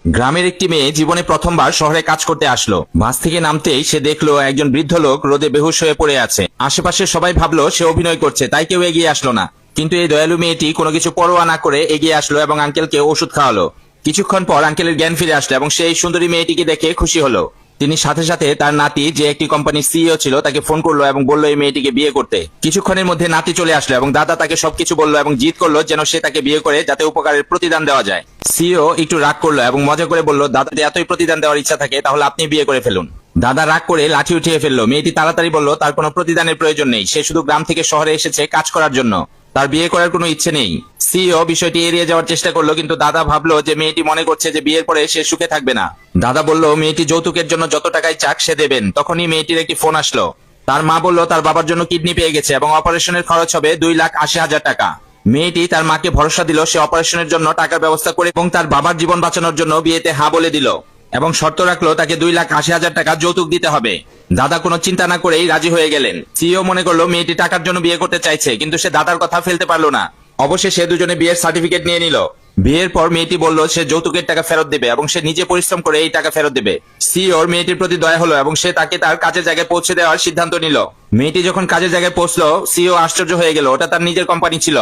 গ্রামের একটি মেয়ে জীবনে প্রথমবার শহরে কাজ করতে আসলো। বাস থেকে নামতেই সে দেখলো একজন বৃদ্ধ লোক রোদে বেহুশ হয়ে পড়ে আছে। আশেপাশে সবাই ভাবলো সে অভিনয় করছে, তাই কেউ এগিয়ে আসলো না। কিন্তু এই দয়ালু মেয়েটি কোনো কিছু পরোয়া না করে এগিয়ে আসলো এবং আঙ্কেলকে ওষুধ খাওয়ালো। কিছুক্ষণ পর আঙ্কেলের জ্ঞান ফিরে আসলো এবং সেই সুন্দরী মেয়েটিকে দেখে খুশি হলো। তিনি সাথে সাথে তার নাতি, যে একটি কোম্পানির সিইও ছিল, তাকে ফোন করলো এবং বললো এই মেয়েটিকে বিয়ে করতে। কিছুক্ষণের মধ্যে নাতি চলে আসলো এবং দাদা তাকে সবকিছু বললো এবং জিদ করলো যেন সে তাকে বিয়ে করে যাতে উপকারের প্রতিদান দেওয়া যায়। সিইও একটু রাগ করলো এবং মজা করে বলল, দাদা যদি এতই প্রতিদান দেওয়ার ইচ্ছা থাকে তাহলে আপনি বিয়ে করে ফেলুন। দাদা রাগ করে লাঠি উঠিয়ে ফেললো। মেয়েটি তাড়াতাড়ি বলল তার কোনো প্রতিদানের প্রয়োজন নেই, সে শুধু গ্রাম থেকে শহরে এসেছে কাজ করার জন্য, তার বিয়ে করার কোনো ইচ্ছে নেই। সিইও বিষয়টি এড়িয়ে যাওয়ার চেষ্টা করলো, কিন্তু দাদা ভাবলো যে মেয়েটি মনে করছে যে বিয়ের পরে সে সুখে থাকবে না। দাদা বলল মেয়েটি যৌতুকের জন্য যত টাকাই চাক সে দেবেন। তখনই মেয়েটির একটি ফোন আসলো। তার মা বলল তার বাবার জন্য কিডনি পেয়ে গেছে এবং অপারেশনের খরচ হবে 2,80,000 টাকা। মেয়েটি তার মাকে ভরসা দিল সে অপারেশনের জন্য টাকার ব্যবস্থা করে এবং তার বাবার জীবন বাঁচানোর জন্য বিয়েতে হ্যাঁ বলে দিল এবং শর্ত রাখলো তাকে 2,80,000 টাকা যৌতুক দিতে হবে। দাদা কোনো চিন্তা না করেই রাজি হয়ে গেলেন। সিইও মনে করলো মেয়েটি টাকার জন্য বিয়ে করতে চাইছে, কিন্তু সে দাদার কথা ফেলতে পারলো না। অবশেষে দুজনে বিয়ের সার্টিফিকেট নিয়ে নিল। বিয়ের পর মেয়েটি বলল সে যৌতুকের টাকা ফেরত দেবে এবং সে নিজে পরিশ্রম করে এই টাকা ফেরত দেবে। সিইওর মেয়েটির প্রতি দয়া হলো এবং সে তাকে তার কাজের জায়গায় পৌঁছে দেওয়ার সিদ্ধান্ত নিল। মেয়েটি যখন কাজের জায়গায় পৌঁছলো, সিইও আশ্চর্য হয়ে গেল, ওটা তার নিজের কোম্পানি ছিল।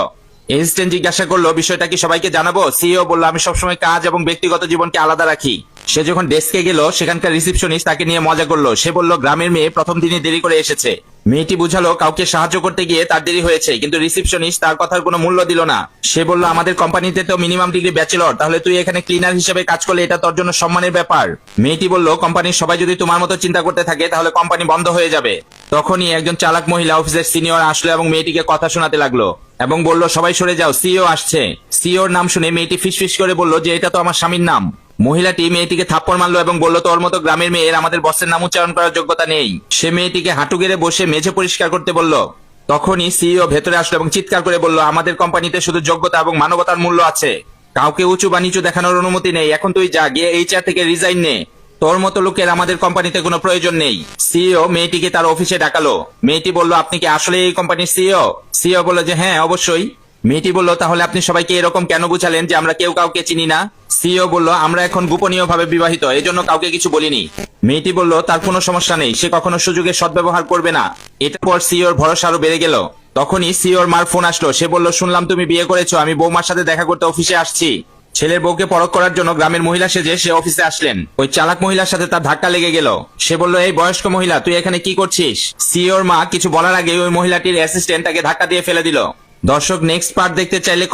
অ্যাসিস্ট্যান্ট জিজ্ঞাসা করলো বিষয়টা কি সবাইকে জানাবো। সিইও বলল আমি সবসময় কাজ এবং ব্যক্তিগত জীবনকে আলাদা রাখি। সে যখন ডেস্কে গেল, সেখানকার রিসিপশনিস্ট তাকে নিয়ে মজা করলো। সে বলল গ্রামের মেয়ে প্রথম দিনই দেরি করে এসেছে। মেয়েটি বুঝালো কাউকে সাহায্য করতে গিয়ে তার দেরি হয়েছে, কিন্তু রিসিপশনিস্ট তার কথার কোনো মূল্য দিল না। সে বলল আমাদের কোম্পানিতে তো মিনিমাম ডিগ্রি ব্যাচেলর, তাহলে তুই এখানে ক্লিনার হিসেবে কাজ করলে এটা তোর জন্য সম্মানের ব্যাপার। মেয়েটি বলল কোম্পানির সবাই যদি তোমার মতো চিন্তা করতে থাকে তাহলে কোম্পানি বন্ধ হয়ে যাবে। তখনই একজন চালাক মহিলা অফিসের সিনিয়র আসলো এবং মেয়েটিকে কথা শোনাতে লাগলো এবং বলল সবাই সরে যাও, সিইও আসছে। সিইওর নাম শুনে মেয়েটি ফিসফিস করে বলল যে এটা তো আমার স্বামীর নাম। মহিলাটি মেয়েটিকে থাপ্পড় মারলো এবং বলল তোর মতো গ্রামের মেয়ের আমাদের বসের নাম উচ্চারণ করার যোগ্যতা নেই। সে মেয়েটিকে হাঁটু গেড়ে বসে মেঝে পরিষ্কার করতে বলল। তখনই সিইও ভেতরে আসলো এবং চিৎকার করে বলল আমাদের কোম্পানিতে শুধু যোগ্যতা এবং মানবতার মূল্য আছে, কাউকে উঁচু বা নিচু দেখানোর অনুমতি নেই। এখন তুই যা, গিয়ে এই চেয়ার থেকে রিজাইন নে, তোর মতো লোকের আমাদের কোম্পানিতে কোনো প্রয়োজন নেই। সিইও মেয়েটিকে তার অফিসে ডাকালো। মেয়েটি বলল আপনি কি আসলে এই কোম্পানির সিইও? সিইও বলল যে হ্যাঁ অবশ্যই। মেয়েটি বলল তাহলে আপনি সবাইকে এরকম কেন বুঝালেন যে আমরা কেউ কাউকে চিনি না? সিইও বলল আমরা এখন গোপনীয় ভাবে বিবাহিত, এজন্য কাউকে কিছু বলিনি। মেয়েটি বলল তার কোনো সমস্যা নেই, সে কখনো সুযোগের সদ্ব্যবহার করবে না। এটা পর সিইওর ভরসা আরো বেড়ে গেল। তখনই সিইওর মার ফোন আসলো। সে বলল শুনলাম তুমি বিয়ে করেছো, আমি বৌমার সাথে দেখা করতে অফিসে আসছি। ছেলের বউকে পরখ করার জন্য গ্রামের মহিলা সেজে সে অফিসে আসলেন। ওই চালাক মহিলার সাথে তার ধাক্কা লেগে গেল। সে বলল এই বয়স্ক মহিলা তুই এখানে কি করছিস? সিইওর মা কিছু বলার আগে ওই মহিলাটির অ্যাসিস্ট্যান্ট তাকে ধাক্কা দিয়ে ফেলে দিল। দর্শক নেক্সট পার্ট দেখতে চাইলে